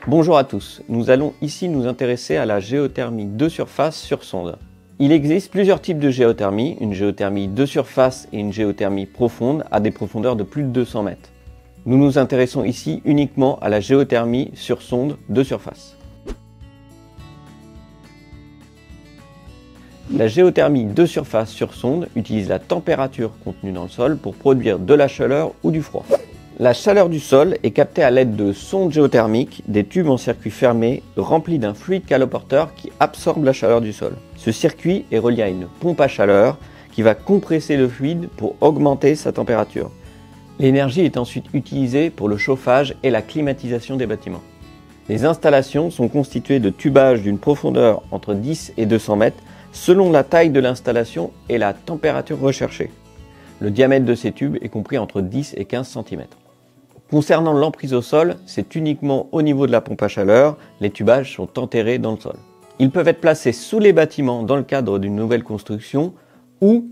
Bonjour à tous, nous allons ici nous intéresser à la géothermie de surface sur sonde. Il existe plusieurs types de géothermie, une géothermie de surface et une géothermie profonde à des profondeurs de plus de 200 mètres. Nous nous intéressons ici uniquement à la géothermie sur sonde de surface. La géothermie de surface sur sonde utilise la température contenue dans le sol pour produire de la chaleur ou du froid. La chaleur du sol est captée à l'aide de sondes géothermiques, des tubes en circuit fermé remplis d'un fluide caloporteur qui absorbe la chaleur du sol. Ce circuit est relié à une pompe à chaleur qui va compresser le fluide pour augmenter sa température. L'énergie est ensuite utilisée pour le chauffage et la climatisation des bâtiments. Les installations sont constituées de tubages d'une profondeur entre 10 et 200 mètres selon la taille de l'installation et la température recherchée. Le diamètre de ces tubes est compris entre 10 et 15 cm. Concernant l'emprise au sol, c'est uniquement au niveau de la pompe à chaleur, les tubages sont enterrés dans le sol. Ils peuvent être placés sous les bâtiments dans le cadre d'une nouvelle construction ou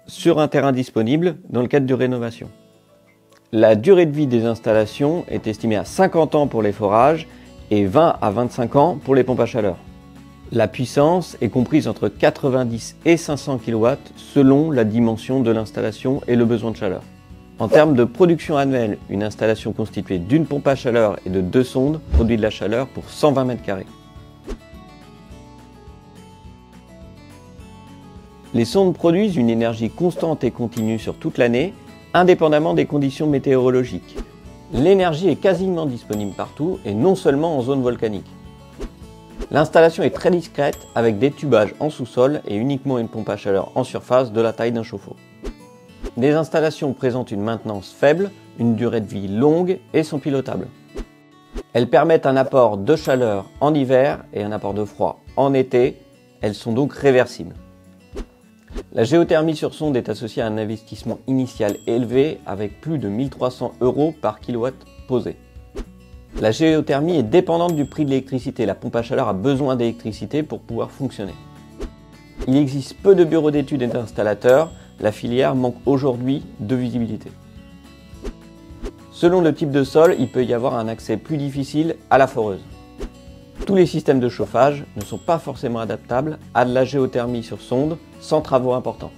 sur un terrain disponible dans le cadre de rénovation. La durée de vie des installations est estimée à 50 ans pour les forages et 20 à 25 ans pour les pompes à chaleur. La puissance est comprise entre 90 et 500 kW selon la dimension de l'installation et le besoin de chaleur. En termes de production annuelle, une installation constituée d'une pompe à chaleur et de 2 sondes produit de la chaleur pour 120 m². Les sondes produisent une énergie constante et continue sur toute l'année, indépendamment des conditions météorologiques. L'énergie est quasiment disponible partout et non seulement en zone volcanique. L'installation est très discrète avec des tubages en sous-sol et uniquement une pompe à chaleur en surface de la taille d'un chauffe-eau. Les installations présentent une maintenance faible, une durée de vie longue et sont pilotables. Elles permettent un apport de chaleur en hiver et un apport de froid en été. Elles sont donc réversibles. La géothermie sur sonde est associée à un investissement initial élevé avec plus de 1 300 € par kilowatt posé. La géothermie est dépendante du prix de l'électricité. La pompe à chaleur a besoin d'électricité pour pouvoir fonctionner. Il existe peu de bureaux d'études et d'installateurs. La filière manque aujourd'hui de visibilité. Selon le type de sol, il peut y avoir un accès plus difficile à la foreuse. Tous les systèmes de chauffage ne sont pas forcément adaptables à de la géothermie sur sonde sans travaux importants.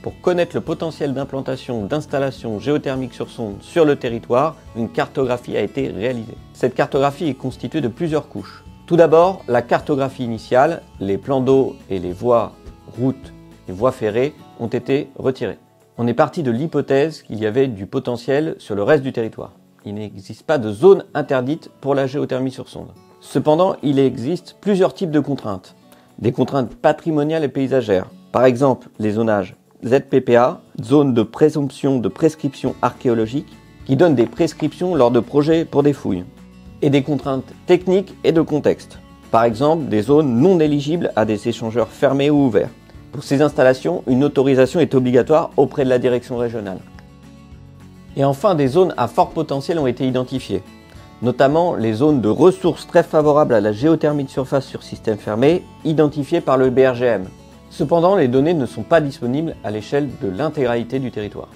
Pour connaître le potentiel d'implantation d'installations géothermiques sur sonde sur le territoire, une cartographie a été réalisée. Cette cartographie est constituée de plusieurs couches. Tout d'abord, la cartographie initiale, les plans d'eau et les voies, routes et voies ferrées ont été retirés. On est parti de l'hypothèse qu'il y avait du potentiel sur le reste du territoire. Il n'existe pas de zone interdite pour la géothermie sur sonde. Cependant, il existe plusieurs types de contraintes. Des contraintes patrimoniales et paysagères. Par exemple, les zonages ZPPA, zone de présomption de prescription archéologique, qui donnent des prescriptions lors de projets pour des fouilles. Et des contraintes techniques et de contexte. Par exemple, des zones non éligibles à des échangeurs fermés ou ouverts. Pour ces installations, une autorisation est obligatoire auprès de la direction régionale. Et enfin, des zones à fort potentiel ont été identifiées, notamment les zones de ressources très favorables à la géothermie de surface sur système fermé, identifiées par le BRGM. Cependant, les données ne sont pas disponibles à l'échelle de l'intégralité du territoire.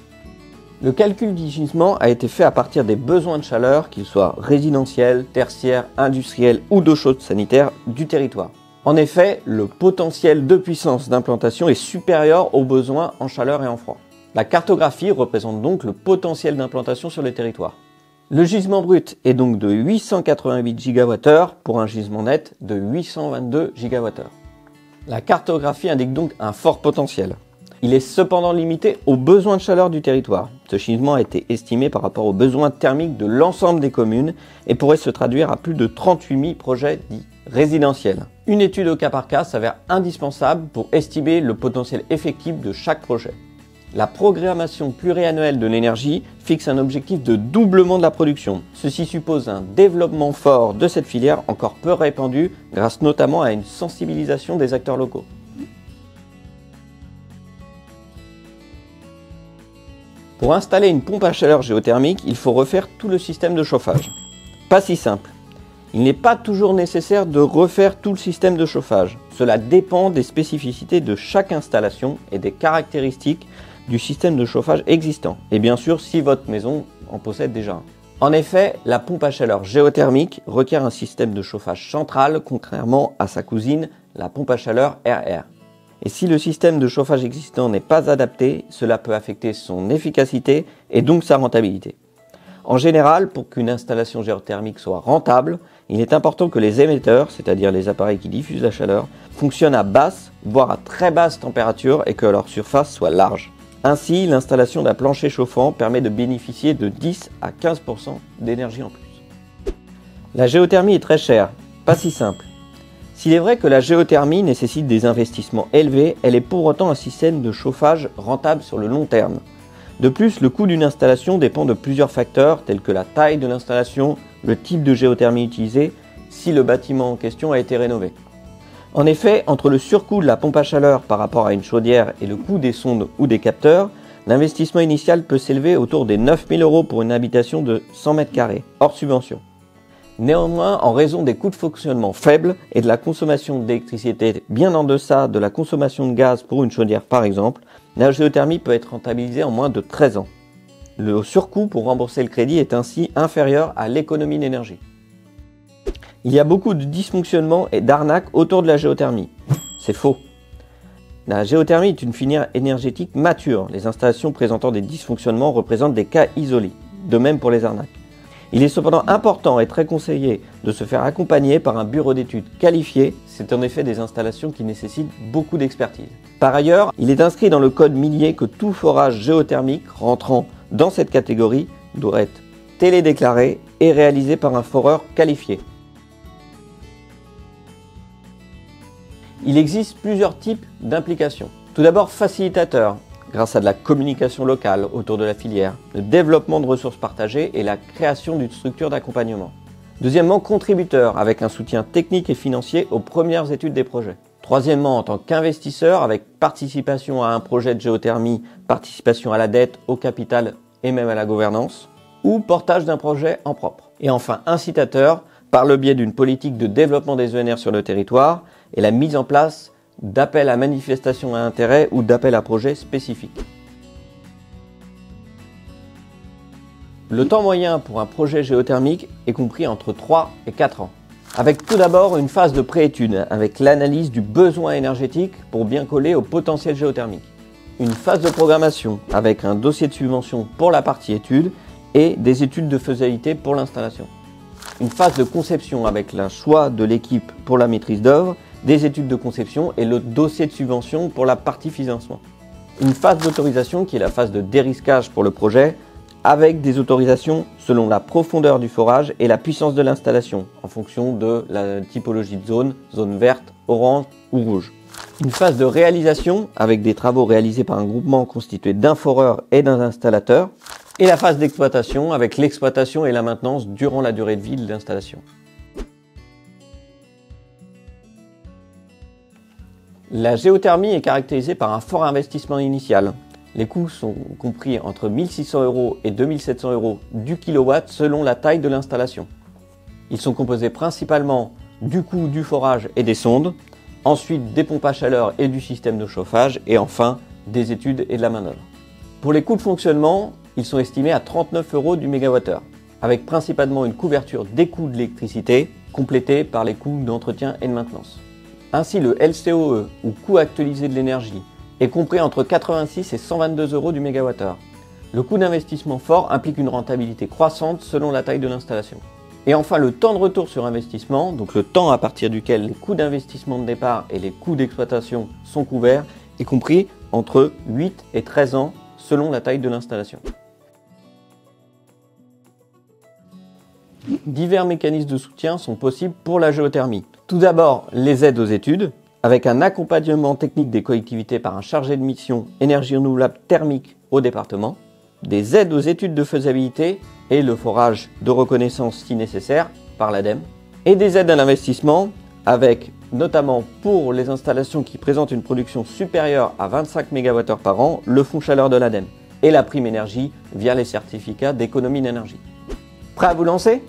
Le calcul du gisement a été fait à partir des besoins de chaleur, qu'ils soient résidentiels, tertiaires, industriels ou d'eau chaude sanitaire du territoire. En effet, le potentiel de puissance d'implantation est supérieur aux besoins en chaleur et en froid. La cartographie représente donc le potentiel d'implantation sur le territoire. Le gisement brut est donc de 888 GWh pour un gisement net de 822 GWh. La cartographie indique donc un fort potentiel. Il est cependant limité aux besoins de chaleur du territoire. Ce gisement a été estimé par rapport aux besoins thermiques de l'ensemble des communes et pourrait se traduire à plus de 38 000 projets dits résidentiels. Une étude au cas par cas s'avère indispensable pour estimer le potentiel effectif de chaque projet. La programmation pluriannuelle de l'énergie fixe un objectif de doublement de la production. Ceci suppose un développement fort de cette filière encore peu répandue grâce notamment à une sensibilisation des acteurs locaux. Pour installer une pompe à chaleur géothermique, il faut refaire tout le système de chauffage. Pas si simple. Il n'est pas toujours nécessaire de refaire tout le système de chauffage. Cela dépend des spécificités de chaque installation et des caractéristiques du système de chauffage existant. Et bien sûr, si votre maison en possède déjà un. En effet, la pompe à chaleur géothermique requiert un système de chauffage central, contrairement à sa cousine, la pompe à chaleur RR. Et si le système de chauffage existant n'est pas adapté, cela peut affecter son efficacité et donc sa rentabilité. En général, pour qu'une installation géothermique soit rentable, il est important que les émetteurs, c'est-à-dire les appareils qui diffusent la chaleur, fonctionnent à basse, voire à très basse température et que leur surface soit large. Ainsi, l'installation d'un plancher chauffant permet de bénéficier de 10 à 15% d'énergie en plus. La géothermie est très chère, pas si simple. S'il est vrai que la géothermie nécessite des investissements élevés, elle est pour autant un système de chauffage rentable sur le long terme. De plus, le coût d'une installation dépend de plusieurs facteurs tels que la taille de l'installation, le type de géothermie utilisé, si le bâtiment en question a été rénové. En effet, entre le surcoût de la pompe à chaleur par rapport à une chaudière et le coût des sondes ou des capteurs, l'investissement initial peut s'élever autour des 9 000 € pour une habitation de 100 m², hors subvention. Néanmoins, en raison des coûts de fonctionnement faibles et de la consommation d'électricité bien en deçà de la consommation de gaz pour une chaudière par exemple, la géothermie peut être rentabilisée en moins de 13 ans. Le surcoût pour rembourser le crédit est ainsi inférieur à l'économie d'énergie. Il y a beaucoup de dysfonctionnements et d'arnaques autour de la géothermie. C'est faux. La géothermie est une filière énergétique mature. Les installations présentant des dysfonctionnements représentent des cas isolés. De même pour les arnaques. Il est cependant important et très conseillé de se faire accompagner par un bureau d'études qualifié. C'est en effet des installations qui nécessitent beaucoup d'expertise. Par ailleurs, il est inscrit dans le code minier que tout forage géothermique rentrant dans cette catégorie doit être télédéclaré et réalisé par un foreur qualifié. Il existe plusieurs types d'implications. Tout d'abord, facilitateur, grâce à de la communication locale autour de la filière, le développement de ressources partagées et la création d'une structure d'accompagnement. Deuxièmement, contributeur, avec un soutien technique et financier aux premières études des projets. Troisièmement, en tant qu'investisseur, avec participation à un projet de géothermie, participation à la dette, au capital et même à la gouvernance, ou portage d'un projet en propre. Et enfin, incitateur, par le biais d'une politique de développement des ENR sur le territoire et la mise en place d'appels à manifestation à intérêt ou d'appels à projets spécifiques. Le temps moyen pour un projet géothermique est compris entre 3 et 4 ans. Avec tout d'abord une phase de préétude avec l'analyse du besoin énergétique pour bien coller au potentiel géothermique. Une phase de programmation avec un dossier de subvention pour la partie étude et des études de faisabilité pour l'installation. Une phase de conception avec le choix de l'équipe pour la maîtrise d'œuvre, des études de conception et le dossier de subvention pour la partie financement. Une phase d'autorisation qui est la phase de dérisquage pour le projet, avec des autorisations selon la profondeur du forage et la puissance de l'installation, en fonction de la typologie de zone verte, orange ou rouge. Une phase de réalisation avec des travaux réalisés par un groupement constitué d'un foreur et d'un installateur. Et la phase d'exploitation avec l'exploitation et la maintenance durant la durée de vie de l'installation. La géothermie est caractérisée par un fort investissement initial. Les coûts sont compris entre 1 600 € et 2 700 € du kilowatt selon la taille de l'installation. Ils sont composés principalement du coût du forage et des sondes, ensuite des pompes à chaleur et du système de chauffage, et enfin des études et de la main-d'œuvre. Pour les coûts de fonctionnement, ils sont estimés à 39 € du mégawattheure, avec principalement une couverture des coûts de l'électricité, complétée par les coûts d'entretien et de maintenance. Ainsi, le LCOE, ou coût actualisé de l'énergie, est compris entre 86 et 122 € du mégawattheure. Le coût d'investissement fort implique une rentabilité croissante selon la taille de l'installation. Et enfin, le temps de retour sur investissement, donc le temps à partir duquel les coûts d'investissement de départ et les coûts d'exploitation sont couverts, est compris entre 8 et 13 ans selon la taille de l'installation. Divers mécanismes de soutien sont possibles pour la géothermie. Tout d'abord, les aides aux études, avec un accompagnement technique des collectivités par un chargé de mission énergie renouvelable thermique au département, des aides aux études de faisabilité et le forage de reconnaissance si nécessaire par l'ADEME, et des aides à l'investissement avec notamment pour les installations qui présentent une production supérieure à 25 MWh par an, le fonds chaleur de l'ADEME, et la prime énergie via les certificats d'économie d'énergie. Prêt à vous lancer ?